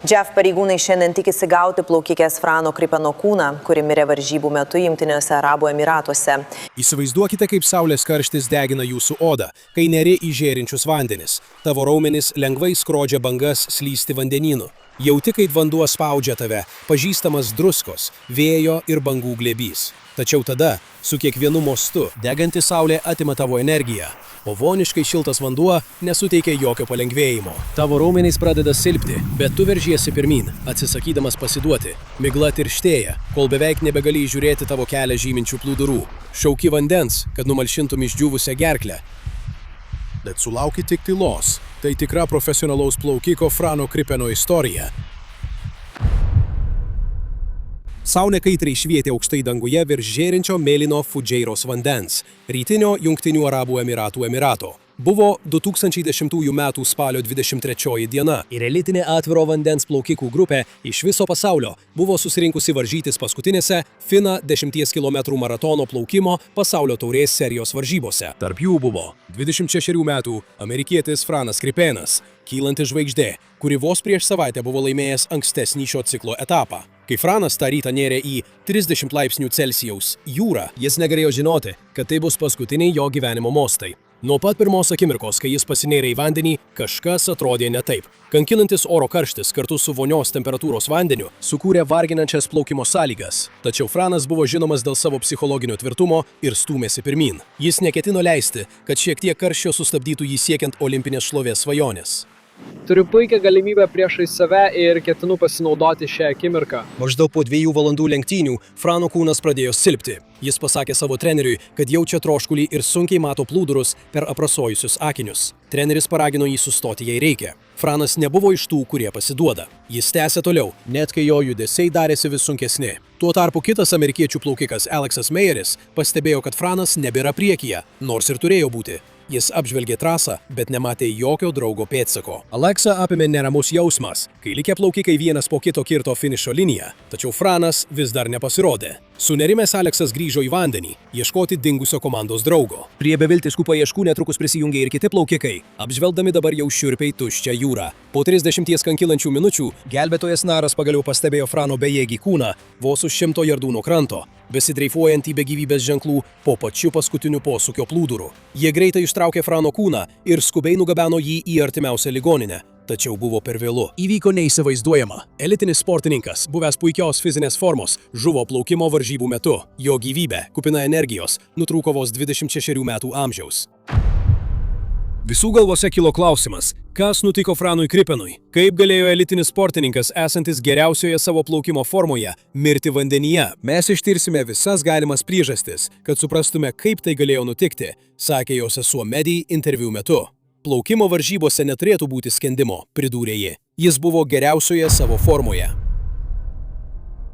JAF pareigūnai šiandien tikisi gauti plaukikės Frano Kripeno kūną, kuri mirė varžybų metu Jungtiniuose Arabų Emyratuose. Įsivaizduokite, kaip saulės karštis degina jūsų odą, kai neri į žėrinčius vandenis. Tavo raumenys lengvai skrodžia bangas slysti vandenynu. Jauti, kaip vanduo spaudžia tave, pažįstamas druskos, vėjo ir bangų glėbys. Tačiau tada, su kiekvienu mostu, deganti saulė atima tavo energiją, o voniškai šiltas vanduo nesuteikia jokio palengvėjimo. Tavo raumenys pradeda silpti, bet tu veržiesi pirmyn, atsisakydamas pasiduoti. Migla tirštėja, kol beveik nebegali žiūrėti tavo kelią žyminčių plūdurų. Šauki vandens, kad numalšintum išdžiūvusią gerklę. Bet sulauki tik tylos. Tai tikra profesionalaus plaukiko Frano Kripeno istorija. Saulė kaitriai švietė aukštai danguje virš žėrinčio mėlyno Fudžeiros vandens, rytinio Jungtinių Arabų Emyratų emyrato. Buvo 2010 m. spalio 23 diena ir elitinė atviro vandens plaukikų grupė iš viso pasaulio buvo susirinkusi varžytis paskutinėse FINA 10 km maratono plaukimo pasaulio taurės serijos varžybose. Tarp jų buvo 26 metų amerikietis Franas Kripenas, kylanti žvaigždė, kuri vos prieš savaitę buvo laimėjęs ankstesnį šio ciklo etapą. Kai Franas tą rytą nėrė į 30 laipsnių Celsijaus jūrą, jis negalėjo žinoti, kad tai bus paskutiniai jo gyvenimo mostai. Nuo pat pirmos akimirkos, kai jis pasinėrė į vandenį, kažkas atrodė ne taip. Kankinantis oro karštis kartu su vonios temperatūros vandeniu sukūrė varginančias plaukimo sąlygas. Tačiau Franas buvo žinomas dėl savo psichologinio tvirtumo ir stūmėsi pirmyn. Jis neketino leisti, kad šiek tiek karščio sustabdytų jį siekiant olimpinės šlovės svajonės. Turiu puikią galimybę priešais save ir ketinu pasinaudoti šią akimirką. Maždaug po 2 valandų lenktynių Frano kūnas pradėjo silpti. Jis pasakė savo treneriui, kad jaučia troškulį ir sunkiai mato plūdurus per aprasojusius akinius. Treneris paragino jį sustoti, jei reikia. Franas nebuvo iš tų, kurie pasiduoda. Jis tęsė toliau, net kai jo judesiai darėsi vis sunkesni. Tuo tarpu kitas amerikiečių plaukikas Alexas Meyeris pastebėjo, kad Franas nebėra priekyje, nors ir turėjo būti. Jis apžvelgė trasą, bet nematė jokio draugo pėdsako. Aleksą apėmė neramus jausmas, kai likę plaukikai vienas po kito kirto finišo liniją, tačiau Franas vis dar nepasirodė. Sunerimęs Aleksas grįžo į vandenį, ieškoti dingusio komandos draugo. Prie beviltiškų paieškų netrukus prisijungė ir kiti plaukikai, apžvelgdami dabar jau šiurpiai tuščią jūrą. Po 30 kankilančių minučių gelbėtojas naras pagaliau pastebėjo Frano bejėgį kūną vos už 100 jardų nuo kranto, besidreifuojantį be gyvybės ženklų po pačiu paskutiniu posūkio plūduru. Jie greitai ištraukė Frano kūną ir skubiai nugabeno jį į artimiausią ligoninę. Tačiau buvo per vėlu. Įvyko neįsivaizduojama. Elitinis sportininkas, buvęs puikios fizinės formos, žuvo plaukimo varžybų metu. Jo gyvybė, kupina energijos, nutrūko vos 26 metų amžiaus. Visų galvose kilo klausimas, kas nutiko Franui Kripenui? Kaip galėjo elitinis sportininkas, esantis geriausioje savo plaukimo formoje, mirti vandenyje? Mes ištirsime visas galimas priežastis, kad suprastume, kaip tai galėjo nutikti, sakė jo sesuo Medi interviu metu. Plaukimo varžybose neturėtų būti skendimo, pridūrė ji. Jis buvo geriausioje savo formoje.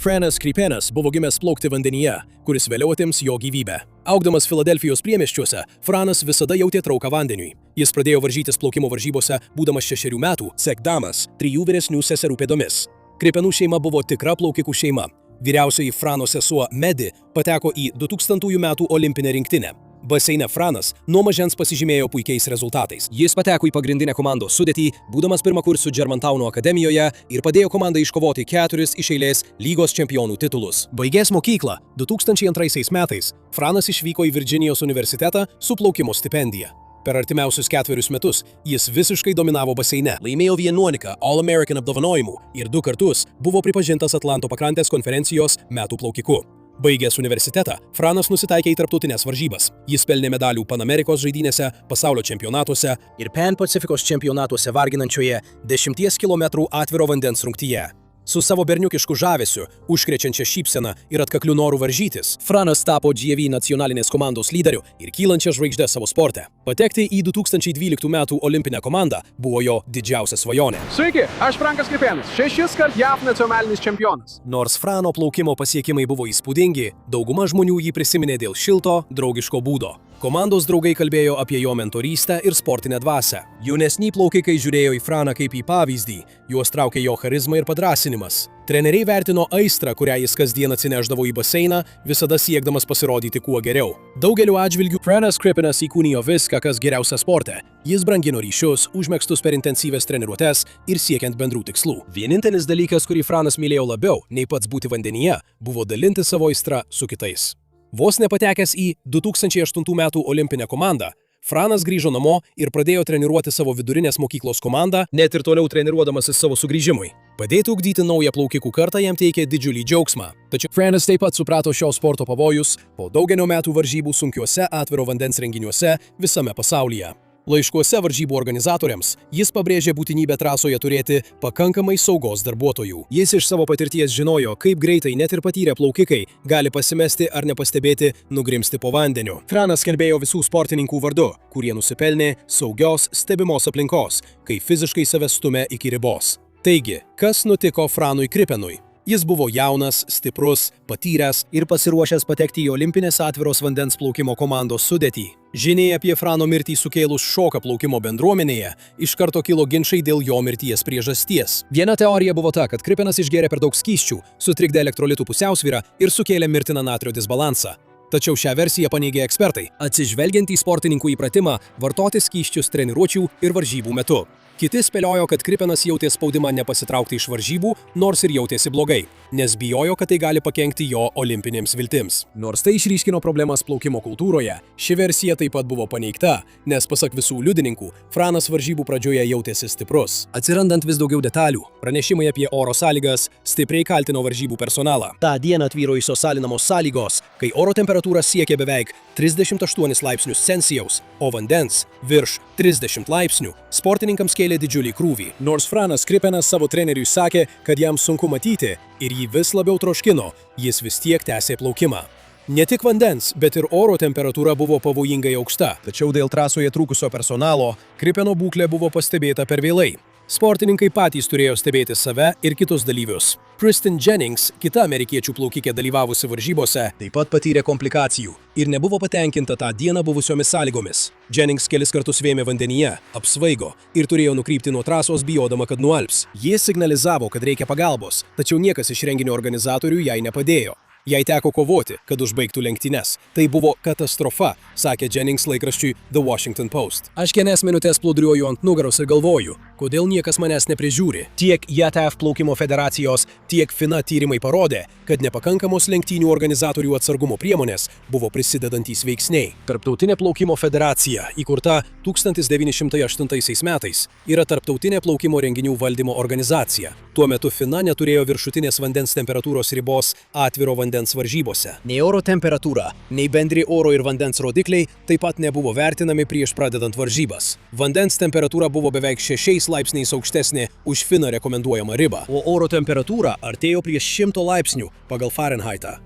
Franas Kripenas buvo gimęs plaukti vandenyje, kuris vėliau atims jo gyvybę. Augdamas Filadelfijos priemiesčiuose, Franas visada jautė trauką vandeniui. Jis pradėjo varžytis plaukimo varžybose, būdamas 6 metų, sekdamas 3 vyresnių seserų pėdomis. Kripenų šeima buvo tikra plaukikų šeima. Vyriausioji Frano sesuo Medi pateko į 2000 metų olimpinę rinktinę. Baseine Franas nuo mažens pasižymėjo puikiais rezultatais. Jis pateko į pagrindinę komandos sudėtį, būdamas pirmakursiu Germantowno akademijoje ir padėjo komandai iškovoti 4 iš eilės lygos čempionų titulus. Baigęs mokyklą 2002 metais, Franas išvyko į Virdžinijos universitetą su plaukimo stipendija. Per artimiausius 4 metus jis visiškai dominavo baseine, laimėjo 11 All-American apdovanojimų ir 2 kartus buvo pripažintas Atlanto pakrantės konferencijos metų plaukiku. Baigęs universitetą, Franas nusitaikė į tarptautinės varžybas. Jis pelnė medalių Panamerikos žaidynėse, pasaulio čempionatuose ir Pan Pacificos čempionatuose varginančioje 10 km atviro vandens rungtyje. Su savo berniukišku žavesiu, užkrečiančia šypseną ir atkakliu noru varžytis, Franas tapo GV nacionalinės komandos lyderiu ir kylančia žvaigžde savo sporte. Patekti į 2012 metų olimpinę komandą buvo jo didžiausia svajonė. Sveiki, aš Frankas Kripenas, 6 kart JAF nacionalinis čempionas. Nors Frano plaukimo pasiekimai buvo įspūdingi, dauguma žmonių jį prisiminė dėl šilto, draugiško būdo. Komandos draugai kalbėjo apie jo mentorystę ir sportinę dvasią. Jaunesni plaukikai žiūrėjo į Franą kaip į pavyzdį, juos traukė jo charizma ir padrąsinimas. Treneriai vertino aistrą, kurią jis kasdien atsineždavo į baseiną, visada siekdamas pasirodyti kuo geriau. Daugeliu atžvilgių Franas Kripenas įkūnijo viską, kas geriausia sporte. Jis brangino ryšius, užmegztus per intensyvias treniruotes ir siekiant bendrų tikslų. Vienintelis dalykas, kurį Franas mylėjo labiau nei pats būti vandenyje, buvo dalinti savo aistrą su kitais. Vos nepatekęs į 2008 metų olimpinę komandą, Franas grįžo namo ir pradėjo treniruoti savo vidurinės mokyklos komandą, net ir toliau treniruodamasis savo sugrįžimui. Padėti ugdyti naują plaukikų kartą jam teikė didžiulį džiaugsmą. Tačiau Franas taip pat suprato šio sporto pavojus po daugelio metų varžybų sunkiuose atviro vandens renginiuose visame pasaulyje. Laiškuose varžybų organizatoriams jis pabrėžė būtinybę trasoje turėti pakankamai saugos darbuotojų. Jis iš savo patirties žinojo, kaip greitai net ir patyrę plaukikai gali pasimesti ar nepastebėti nugrimsti po vandeniu. Franas kalbėjo visų sportininkų vardu, kurie nusipelnė saugios, stebimos aplinkos, kai fiziškai save stumia iki ribos. Taigi, kas nutiko Franui Kripenui? Jis buvo jaunas, stiprus, patyręs ir pasiruošęs patekti į olimpinės atviros vandens plaukimo komandos sudėtį. Žiniai apie Frano mirtį sukėlus šoką plaukimo bendruomenėje, iš karto kilo ginčai dėl jo mirties priežasties. Viena teorija buvo ta, kad Kripenas išgėrė per daug skysčių, sutrikdė elektrolitų pusiausvyrą ir sukėlė mirtiną natrio disbalansą. Tačiau šią versiją paneigė ekspertai, atsižvelgiant į sportininkų įpratimą vartoti skysčius treniruočių ir varžybų metu. Kiti spėliojo, kad Kripenas jautė spaudimą nepasitraukti iš varžybų, nors ir jautėsi blogai, nes bijojo, kad tai gali pakenkti jo olimpinėms viltims. Nors tai išryškino problemas plaukimo kultūroje, ši versija taip pat buvo paneigta, nes pasak visų liudininkų, Franas varžybų pradžioje jautėsi stiprus. Atsirandant vis daugiau detalių, pranešimai apie oro sąlygas stipriai kaltino varžybų personalą. Ta diena tvyrojusios salinamos sąlygos, kai oro temperatūra siekė beveik 38 laipsnius Celsijaus, o vandens virš 30 laipsnių, sportininkams kėlė didžiulį krūvį. Nors Franas Kripenas savo treneriui sakė, kad jam sunku matyti ir jį vis labiau troškino, jis vis tiek tęsė plaukimą. Ne tik vandens, bet ir oro temperatūra buvo pavojingai aukšta. Tačiau dėl trasoje trūkusio personalo, Kripeno būklė buvo pastebėta per vėlai. Sportininkai patys turėjo stebėti save ir kitus dalyvius. Kristen Jennings, kita amerikiečių plaukikė dalyvavusi varžybose, taip pat patyrė komplikacijų ir nebuvo patenkinta tą dieną buvusiomis sąlygomis. Jennings kelis kartus vėmė vandenyje, apsvaigo ir turėjo nukrypti nuo trasos bijodama, kad nualps. Jie signalizavo, kad reikia pagalbos, tačiau niekas iš renginio organizatorių jai nepadėjo. Jai teko kovoti, kad užbaigtų lenktynes. Tai buvo katastrofa, sakė Jennings laikraščiui The Washington Post. Aš kelias minutės plūduriuoju ant nugaros ir galvoju, kodėl niekas manęs neprižiūri. Tiek JATF plaukimo federacijos, tiek FINA tyrimai parodė, kad nepakankamos lenktynių organizatorių atsargumo priemonės buvo prisidedantys veiksniai. Tarptautinė plaukimo federacija, įkurta 1908 metais, yra tarptautinė plaukimo renginių valdymo organizacija. Tuo metu FINA neturėjo viršutinės vandens temperatūros ribos atviro vandens varžybose. Nei oro temperatūra, nei bendri oro ir vandens rodikliai taip pat nebuvo vertinami prieš pradedant varžybas. Vandens temperatūra buvo beveik 6 laipsniais aukštesnė už FINA rekomenduojamą ribą, o oro temperatūra artėjo prie 100 laipsnių pagal Fahrenheitą.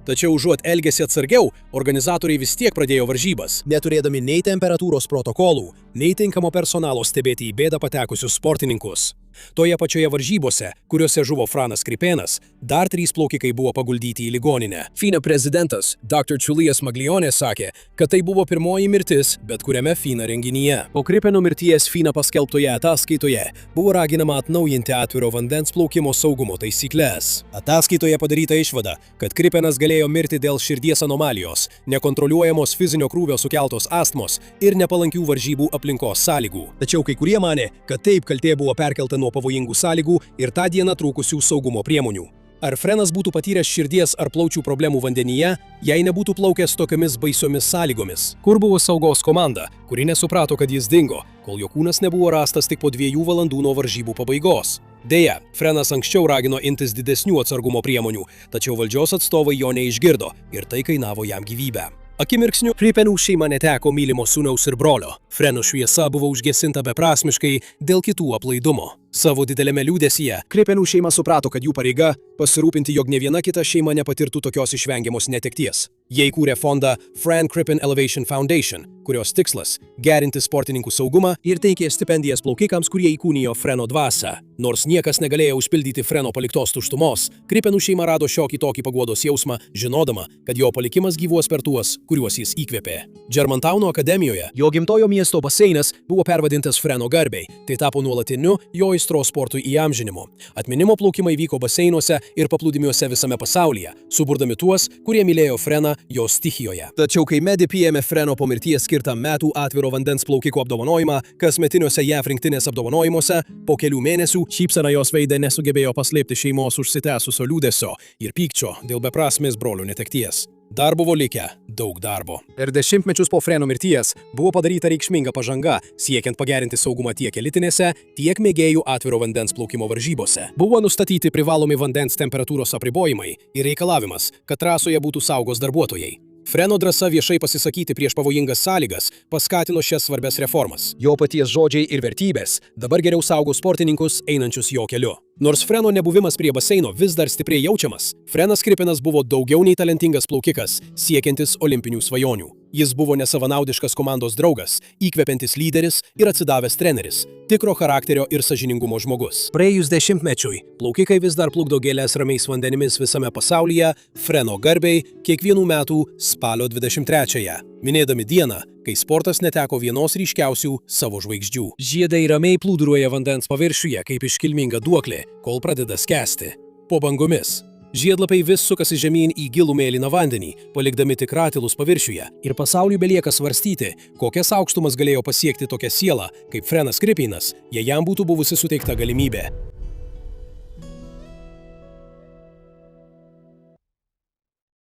Tačiau užuot elgėsi atsargiau, organizatoriai vis tiek pradėjo varžybas, neturėdami nei temperatūros protokolų, nei tinkamo personalo stebėti į bėdą patekusius sportininkus. Toje pačioje varžybose, kuriuose žuvo Franas Kripenas, dar 3 plaukikai buvo paguldyti į ligoninę. FINA prezidentas Dr. Julius Maglione sakė, kad tai buvo pirmoji mirtis bet kuriame FINA renginyje. Po Kripeno mirties FINA paskelbtoje ataskaitoje buvo raginama atnaujinti atviro vandens plaukimo saugumo taisyklės. Ataskaitoje padaryta išvada, kad Kripenas galėjo mirti dėl širdies anomalijos, nekontroliuojamos fizinio krūvio sukeltos astmos ir nepalankių varžybų aplinkos sąlygų. Tačiau kai kurie manė, kad taip kaltė buvo perkelta nuo pavojingų sąlygų ir tą dieną trūkusių saugumo priemonių. Ar Franas būtų patyręs širdies ar plaučių problemų vandenyje, jei nebūtų plaukęs tokiomis baisiomis sąlygomis? Kur buvo saugos komanda, kuri nesuprato, kad jis dingo, kol jo kūnas nebuvo rastas tik po 2 valandų nuo varžybų pabaigos? Deja, Franas anksčiau ragino imtis didesnių atsargumo priemonių, tačiau valdžios atstovai jo neišgirdo ir tai kainavo jam gyvybę. Akimirksniu Kripenų šeima neteko mylimo sūnaus ir brolio. Freno šviesa buvo užgesinta beprasmiškai dėl kitų aplaidumo. Savo didelėme liūdesyje Kripenų šeima suprato, kad jų pareiga pasirūpinti, jog ne viena kita šeima nepatirtų tokios išvengiamos netekties. Jie įkūrė fondą Fran Crippen Elevation Foundation, kurios tikslas – gerinti sportininkų saugumą ir teikė stipendijas plaukikams, kurie įkūnijo Freno dvasią. Nors niekas negalėjo užpildyti Freno paliktos tuštumos, Krippenų šeima rado šiokį tokį paguodos jausmą, žinodama, kad jo palikimas gyvuos per tuos, kuriuos jis įkvėpė. Germantown akademijoje jo gimtojo miesto baseinas buvo pervadintas Freno garbei, tai tapo nuolatiniu jo aistros sportui įamžinimu. Atminimo plaukimai vyko baseinuose ir paplūdimiuose visame pasaulyje, suburdami tuos, kurie mylėjo Freną jo stichijoje. Tačiau kai Medi priėmė Freno po mirties skirtą metų atviro vandens plaukiko apdovanojimą, kasmetiniuose JAV rinktinės apdovanojimuose, po kelių mėnesių šypsena jos veide nesugebėjo paslėpti šeimos užsitęsusio liūdesio ir pykčio dėl beprasmės brolių netekties. Dar buvo likę daug darbo. Per dešimtmečius po Freno mirties buvo padaryta reikšminga pažanga, siekiant pagerinti saugumą tiek elitinėse, tiek mėgėjų atviro vandens plaukimo varžybose. Buvo nustatyti privalomi vandens temperatūros apribojimai ir reikalavimas, kad trasoje būtų saugos darbuotojai. Freno drąsa viešai pasisakyti prieš pavojingas sąlygas paskatino šias svarbias reformas. Jo paties žodžiai ir vertybės dabar geriau saugo sportininkus einančius jo keliu. Nors Freno nebuvimas prie baseino vis dar stipriai jaučiamas, Frenas Krippenas buvo daugiau nei talentingas plaukikas, siekiantis olimpinių svajonių. Jis buvo nesavanaudiškas komandos draugas, įkvepiantis lyderis ir atsidavęs treneris, tikro charakterio ir sąžiningumo žmogus. Praėjus dešimtmečiui, plaukikai vis dar plukdo gėles ramiais vandenimis visame pasaulyje, Freno garbei kiekvienų metų spalio 23-ąją, minėdami dieną, kai sportas neteko vienos ryškiausių savo žvaigždžių. Žiedai ramiai plūduriuoja vandens paviršiuje kaip iškilminga duoklė, kol pradeda skęsti. Po bangomis. Žiedlapiai vis sukasi žemyn į gilų mėlyną vandenį, palikdami tik ratilus paviršiuje, ir pasauliui belieka svarstyti, kokias aukštumas galėjo pasiekti tokia siela, kaip Frenas Krippenas, jei jam būtų buvusi suteikta galimybė.